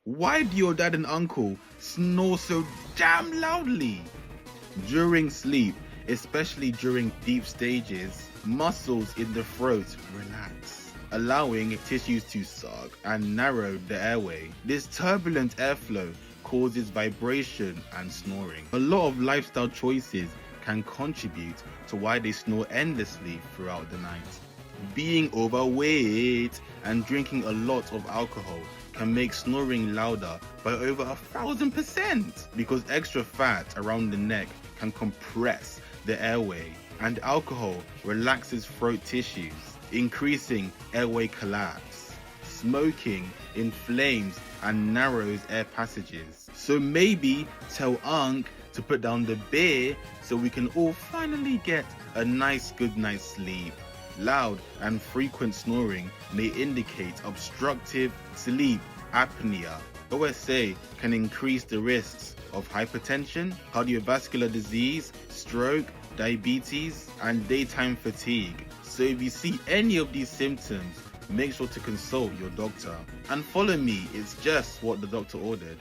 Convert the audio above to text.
Why do your dad and uncle snore so damn loudly? During sleep, especially during deep stages, muscles in the throat relax, allowing tissues to suck and narrow the airway. This turbulent airflow causes vibration and snoring. A lot of lifestyle choices can contribute to why they snore endlessly throughout the night. Being overweight and drinking a lot of alcohol can make snoring louder by over 1,000% because extra fat around the neck can compress the airway, and alcohol relaxes throat tissues, increasing airway collapse. Smoking inflames and narrows air passages. So maybe tell Unc to put down the beer so we can all finally get a nice good night's sleep. Loud and frequent snoring may indicate obstructive sleep apnea. OSA can increase the risks of hypertension, cardiovascular disease, stroke, diabetes, and daytime fatigue. So if you see any of these symptoms, make sure to consult your doctor. And follow me, it's just what the doctor ordered.